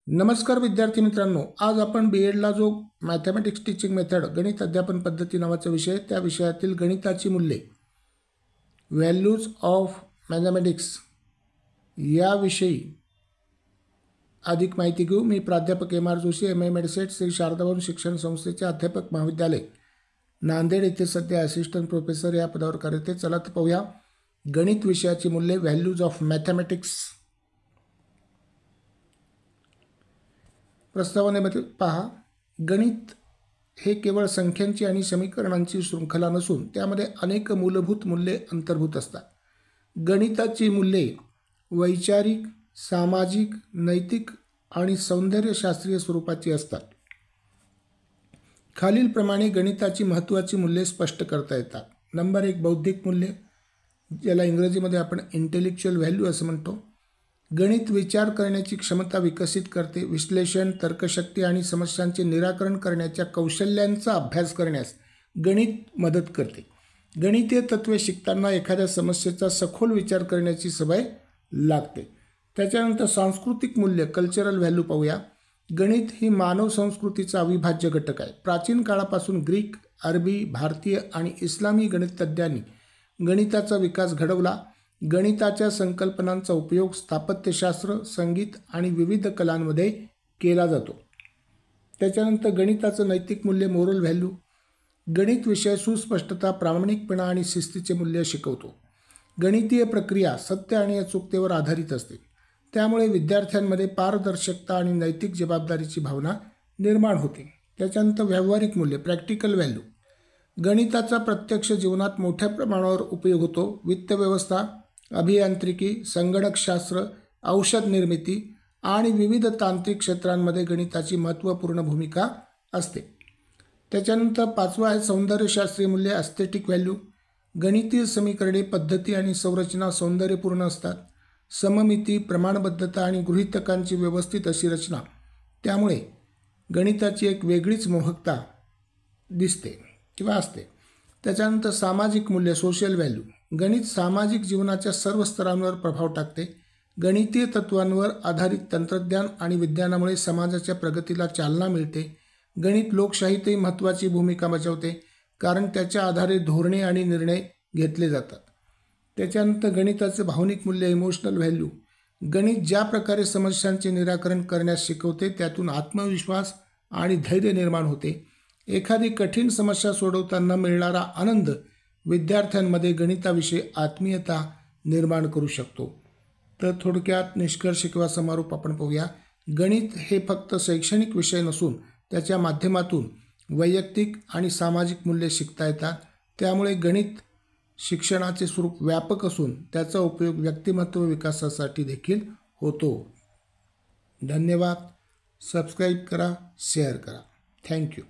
नमस्कार विद्यार्थी मित्रांनो, आज आपण बीएडला जो मॅथमॅटिक्स टीचिंग मेथड गणित अध्यापन पद्धती नावाचा विषय, त्या विषयातील गणिताची मूल्ये, व्हॅल्यूज ऑफ मॅथमॅटिक्स याविषयी अधिक माहिती घेऊ। मी प्राध्यापक एम.आर. जोशी, एम.ए. मेडसेट, श्री शारदाभवन शिक्षण संस्थेचे अध्यापक महाविद्यालय नांदेड येथे सध्या असिस्टंट प्रोफेसर या पदावर कार्यरत आहे। चला तर पाहूया गणित विषयाची मूल्ये, व्हॅल्यूज ऑफ मॅथमॅटिक्स। प्रस्तावनेमध्ये पहा, गणित हे केवळ संख्यांची आणि समीकरणांची शृंखला नसून त्यामध्ये अनेक मूलभूत मूल्ये अंतर्भूत असतात। गणिताची मूल्ये वैचारिक, सामाजिक, नैतिक आणि सौंदर्यशास्त्रीय स्वरूपाची असतात। खालीलप्रमाणे गणिताची महत्त्वाची मूल्ये स्पष्ट करता येतात। नंबर 1, बौद्धिक मूल्ये, ज्याला इंग्रजीमध्ये आपण इंटेलेक्चुअल व्हॅल्यू असं म्हणतो। गणित विचार करण्याची क्षमता विकसित करते। विश्लेषण, तर्कशक्ती आणि समस्यांचे निराकरण करण्याच्या कौशल्यांचा अभ्यास करण्यास गणित मदत करते। गणितीय तत्त्वे शिकताना एखाद्या समस्येचा सखोल विचार करण्याची सवय लागते। त्याच्यानंतर सांस्कृतिक मूल्य, कल्चरल व्हॅल्यू पाहूया। गणित ही मानव संस्कृतीचा अविभाज्य घटक आहे। प्राचीन काळापासून ग्रीक, अरबी, भारतीय आणि इस्लामी गणितज्ञांनी गणिताचा विकास घडवला। गणिताच्या संकल्पनांचा उपयोग स्थापत्यशास्त्र, संगीत आणि विविध कलांमध्ये केला जातो। त्याच्यानंतर गणिताचं नैतिक मूल्य, मोरल व्हॅल्यू। गणित विषय सुस्पष्टता, प्रामाणिकपणा आणि शिस्तीचे मूल्य शिकवतो। गणितीय प्रक्रिया सत्य आणि अचूकतेवर आधारित असते, त्यामुळे विद्यार्थ्यांमध्ये पारदर्शकता आणि नैतिक जबाबदारीची भावना निर्माण होते। त्याच्यानंतर व्यावहारिक मूल्य, प्रॅक्टिकल व्हॅल्यू। गणिताचा प्रत्यक्ष जीवनात मोठ्या प्रमाणावर उपयोग होतो। वित्त व्यवस्था, अभियांत्रिकी, संगणकशास्त्र, औषध निर्मिती आणि विविध तांत्रिक क्षेत्रांमध्ये गणिताची महत्त्वपूर्ण भूमिका असते। त्याच्यानंतर 5वं आहे सौंदर्यशास्त्रीय मूल्य, एस्थेटिक व्हॅल्यू। गणितीय समीकरणे, पद्धती आणि संरचना सौंदर्यपूर्ण असतात। सममिती, प्रमाणबद्धता आणि गृहीतकांची व्यवस्थित अशी रचना, त्यामुळे गणिताची एक वेगळीच मोहकता दिसते किंवा असते। त्याच्यानंतर सामाजिक मूल्य, सोशल व्हॅल्यू। गणित सामाजिक जीवनाच्या सर्व स्तरांवर प्रभाव टाकते। गणितीय तत्त्वांवर आधारित तंत्रज्ञान आणि विज्ञानामुळे समाजाच्या प्रगतीला चालना मिळते। गणित लोकशाहीतही महत्त्वाची भूमिका बजावते, कारण त्याच्या आधारे धोरणे आणि निर्णय घेतले जातात। त्याच्यानंतर गणिताचे भावनिक मूल्य, इमोशनल व्हॅल्यू। गणित ज्या प्रकारे समस्यांचे निराकरण करण्यास शिकवते, त्यातून आत्मविश्वास आणि धैर्य निर्माण होते। एखादी कठीण समस्या सोडवताना मिळणारा आनंद विद्यार्थ्यांमध्ये गणिताविषयी आत्मीयता निर्माण करू शकतो। तर थोडक्यात निष्कर्ष किंवा समारोप आपण पाहूया। गणित हे फक्त शैक्षणिक विषय नसून त्याच्या माध्यमातून वैयक्तिक आणि सामाजिक मूल्ये शिकता येतात। त्यामुळे गणित शिक्षणाचे स्वरूप व्यापक असून त्याचा उपयोग व्यक्तिमत्व विकासासाठी देखील होतो। धन्यवाद। सबस्क्राईब करा, शेअर करा। थँक्यू।